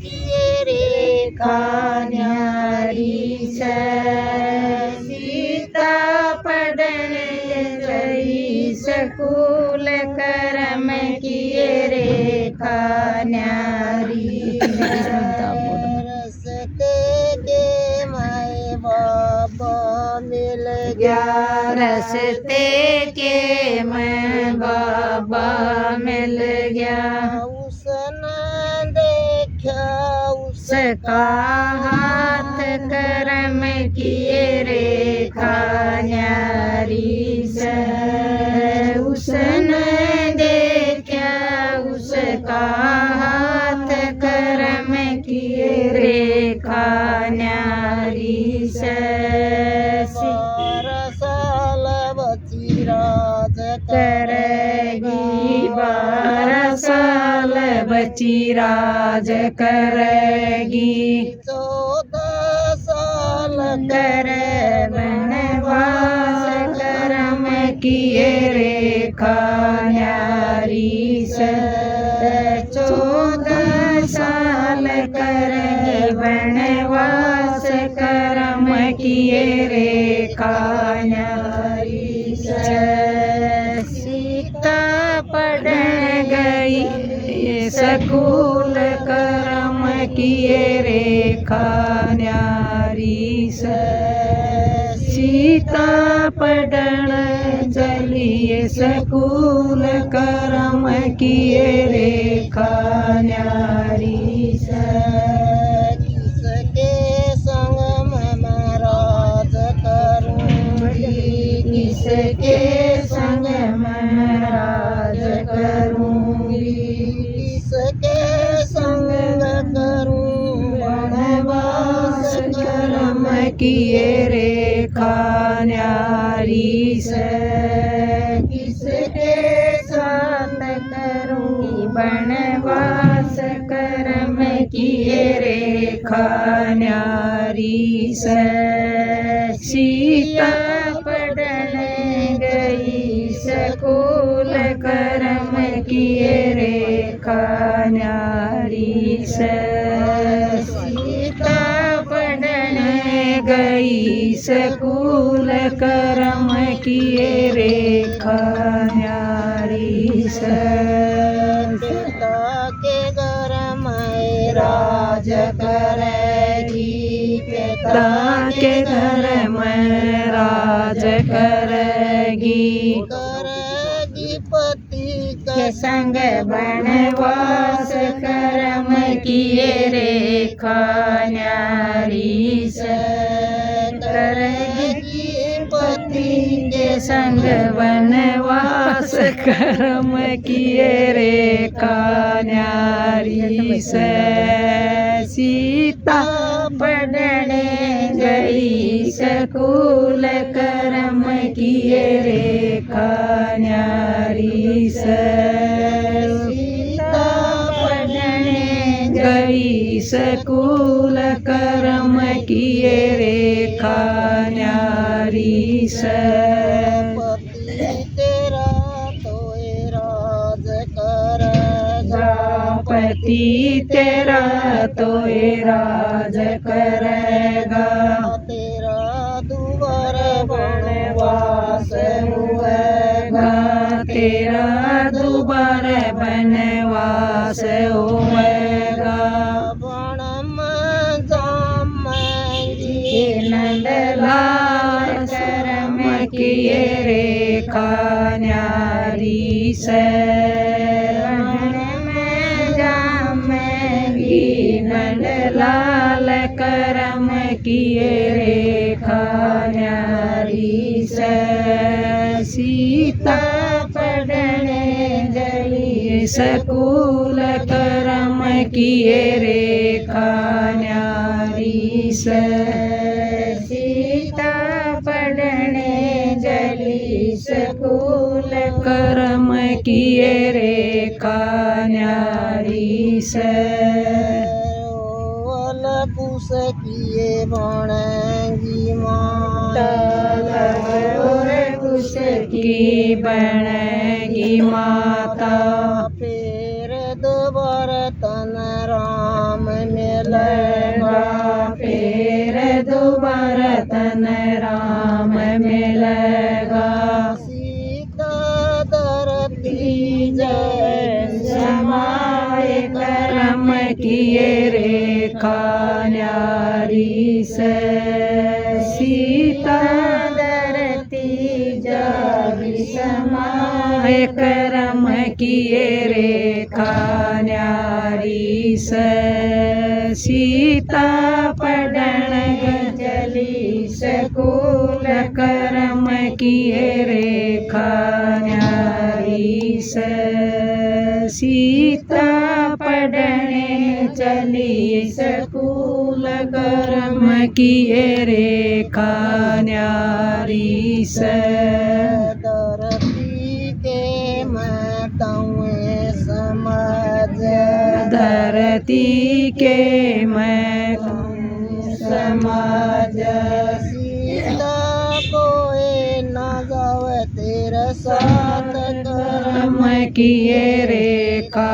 किए रेखा न्यारी से सीता पढ़ने गई सकूल कर्म किए रेखा न्यारी रस्ते के माए बाबा मिल गया रस्ते के मैं बाबा मिल गया उसने देखा उसका हाथ कर्म किए रेखा न्यारी से उसने देखा उसका हाथ कर्म किए रेखा न्यारी से 12 साल बची राज करेगी 12 साल बची राज करेगी 14 साल करे वनवास कर्म किए रेखा न्यारी से 14 साल करे वनवास कर्म किए रेखा न्यारी से सीता पढ़ने गई सकूल कर्म किए रेखा न्यारी से सीता पढ़न चलिए सकूल कर्म किए रेखा न्यारी से किसके संग महाराज करूंगी किसके संग महाराज करूंगी किसके संग करूं वनवास कर्म किए रेखा न्यारी से किसके साथ करूंगी वनवास कर्म किए रेखा न्यारी से सीता पढ़ने गई सकूल कर्म किए रेखा न्यारी से सीता पढ़ने गई सकूल कर्म किए रेखा न्यारी से पिता के घर में राज करेगी पिता के घर में राज करेगी करेगी पति के संग वनवास कर्म किए रेखा न्यारी से करेगी पति के संग वनवास कर्म किए रेखा न्यारी से सीता पढ़ने गई सकूल कर्म किए रेखा न्यारी से सीता पढ़ने गई सकूल कर्म किए रेखा न्यारी से पति तेरा तो राज करेगा पति तेरा तो राज करेगा तेरा दुबार वनवास हुएगा तेरा दुबार वनवास होएगा वन में जामेंगी नंदलाल कर्म किए रेखा न्यारी से वन में जामेंगी नंदलाल कर्म किए रेखा न्यारी से सीता पढ़ने गई सकूल कर्म किए रेखा न्यारी से सीता पढ़ने जली सकूल कर्म किए रेखा न्यारी से पूस किए बनेगी माता और कुछ की बनेगी माता फिर दोबारा तन राम लगा फिर दोबारा तन राम में लगा सीता धरती जय समाए कर्म किए रेखा न्यारी से सीता धरती जय समाए कर्म किए रेखा न्यारी से सीता पढ़न चली सकूल कर्म किए रेखा न्यारी से सीता पढ़ने चली सकूल कर्म किए रेखा न्यारी से धरती के मैं समझ धरती के मैं समाज सीता कोई न जावे तेरे साथ कर्म किए रेखा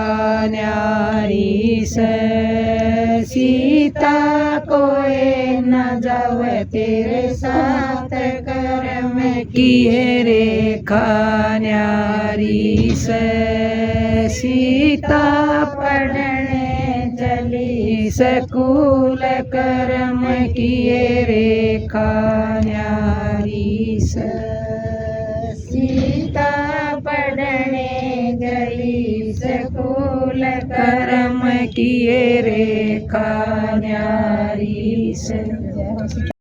न्यारी से सीता कोई न जावे तेरे साथ कर्म किए रेखा न्यारी से सीता पढ़ने चली सकूल कर्म किए रेखा न्यारी से सीता पढ़ने चली सकूल कर्म किए रेखा न्यारी से।